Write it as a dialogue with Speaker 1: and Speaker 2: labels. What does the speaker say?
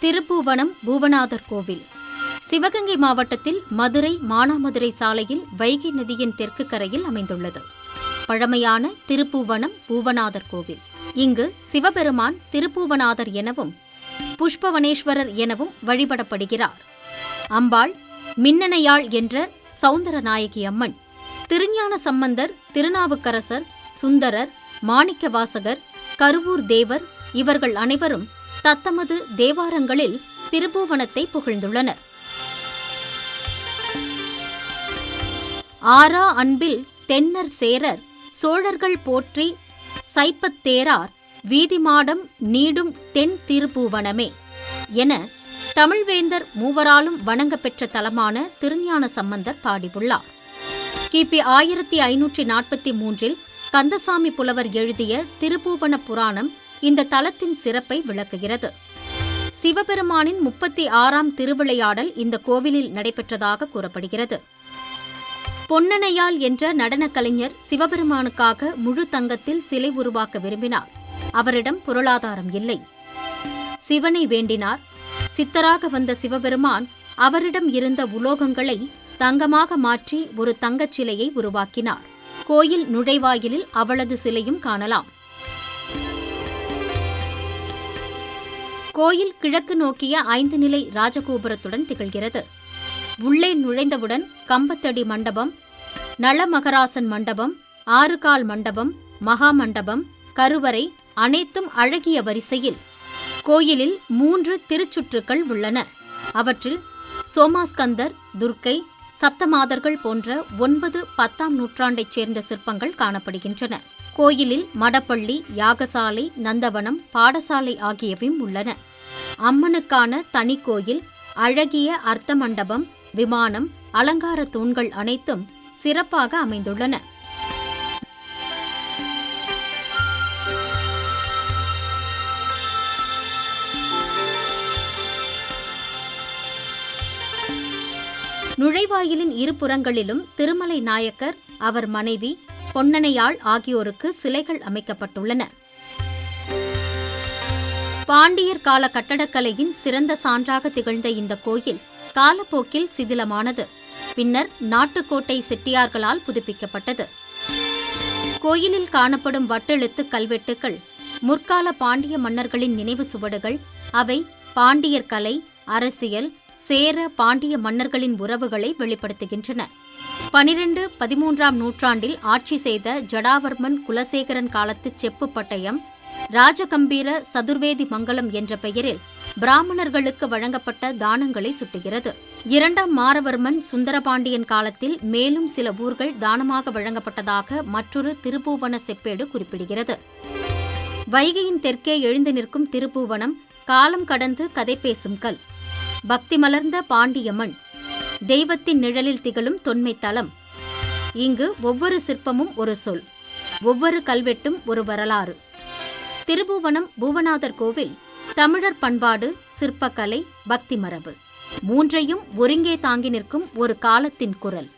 Speaker 1: திருப்புவனம் பூவநாதர் கோவில் சிவகங்கை மாவட்டத்தில் மதுரை மானாமதுரை சாலையில் வைகை நதியின் தெற்கு கரையில் அமைந்துள்ளது. பழமையான திருப்புவனம் பூவநாதர் கோவில். இங்கு சிவபெருமான் திருப்புவநாதர் எனவும் புஷ்பவனேஸ்வரர் எனவும் வழிபடப்படுகிறார். அம்பாள் மின்னணையாள் என்ற சௌந்தரநாயகி அம்மன், திருஞான சம்பந்தர், திருநாவுக்கரசர், சுந்தரர், மாணிக்கவாசகர், கருவூர் தேவர் இவர்கள் அனைவரும் தத்தமது தேவாரங்களில் திருப்புவனத்தை புகழ்ந்துள்ளனர். ஆரா அன்பில் தென்னர் சேரர் சோழர்கள் போற்றி சைப்பத்தேரார் வீதிமாடம் நீடும் தென் திருப்புவனமே என தமிழ்வேந்தர் மூவராலும் வணங்கப்பெற்ற தலமான திருஞான சம்பந்தர் பாடியுள்ளார். கிபி 1543 கந்தசாமி புலவர் எழுதிய திருப்புவன புராணம் இந்த தலத்தின் சிறப்பை விளக்குகிறது. சிவபெருமானின் 36ஆம் திருவிளையாடல் இந்த கோவிலில் நடைபெற்றதாக கூறப்படுகிறது. பொன்னணையாள் என்ற நடனக் கலைஞர் சிவபெருமானுக்காக முழு தங்கத்தில் சிலை உருவாக்க விரும்பினார். அவரிடம் பொருளாதாரம் இல்லை. சிவனை வேண்டினார். சித்தராக வந்த சிவபெருமான் அவரிடம் இருந்த உலோகங்களை தங்கமாக மாற்றி ஒரு தங்கச் சிலையை உருவாக்கினார். கோயில் நுழைவாயிலில் அவளது சிலையும் காணலாம். கோயில் கிழக்கு நோக்கிய 5 நிலை ராஜகோபுரத்துடன் திகழ்கிறது. உள்ளே நுழைந்தவுடன் கம்பத்தடி மண்டபம், நளமகராசன் மண்டபம், 6 கால் மண்டபம், மகா மண்டபம், கருவறை அனைத்தும் அழகிய வரிசையில். கோயிலில் 3 திருச்சுற்றுக்கள் உள்ளன. அவற்றில் சோமாஸ்கந்தர், துர்க்கை, சப்தமாதர்கள் போன்ற 9, 10ஆம் நூற்றாண்டைச் சேர்ந்த சிற்பங்கள் காணப்படுகின்றன. கோயிலில் மடப்பள்ளி, யாகசாலை, நந்தவனம், பாடசாலை ஆகியவையும் உள்ளன. அம்மனுக்கான தனி கோயில், அழகிய அர்த்த மண்டபம், விமானம், அலங்கார தூண்கள் அனைத்தும் சிறப்பாக அமைந்துள்ளன. நுழைவாயிலின் இருபுறங்களிலும் திருமலை நாயக்கர், அவர் மனைவி பொன்னணையாள் ஆகியோருக்கு சிலைகள் அமைக்கப்பட்டுள்ளன. பாண்டியர் கால கட்டடக்கலையின் சிறந்த சான்றாக திகழ்ந்த இந்த கோயில் காலப்போக்கில் சிதிலமானது. பின்னர் நாட்டுக்கோட்டை செட்டியார்களால் புதுப்பிக்கப்பட்டது. கோயிலில் காணப்படும் வட்டெழுத்து கல்வெட்டுகள் முற்கால பாண்டிய மன்னர்களின் நினைவு சுவடுகள். அவை பாண்டியர் கலை, அரசியல், சேர பாண்டிய மன்னர்களின் உறவுகளை வெளிப்படுத்துகின்றன. 12, 13ஆம் நூற்றாண்டில் ஆட்சி செய்த ஜடாவர்மன் குலசேகரன் காலத்து செப்பு பட்டயம் ராஜகம்பீர சதுர்வேதி மங்கலம் என்ற பெயரில் பிராமணர்களுக்கு வழங்கப்பட்ட தானங்களை சுட்டுகிறது. 2ஆம் மாரவர்மன் சுந்தரபாண்டியன் காலத்தில் மேலும் சில ஊர்கள் தானமாக வழங்கப்பட்டதாக மற்றொரு திருப்புவன செப்பேடு குறிப்பிடுகிறது. வைகையின் தெற்கே எழுந்து நிற்கும் திருப்புவனம் காலம் கடந்து கதை பேசும் கல். பக்தி மலர்ந்த பாண்டிய மண். தெய்வத்தின் நிழலில் திகழும் தொன்மை தலம். இங்கு ஒவ்வொரு சிற்பமும் ஒரு சொல், ஒவ்வொரு கல்வெட்டும் ஒரு வரலாறு. திருப்புவனம் பூவநாதர் கோவில் தமிழர் பண்பாடு, சிற்பக்கலை, பக்தி மரபு 3ஐயும் ஒருங்கே தாங்கி நிற்கும் ஒரு காலத்தின் குரல்.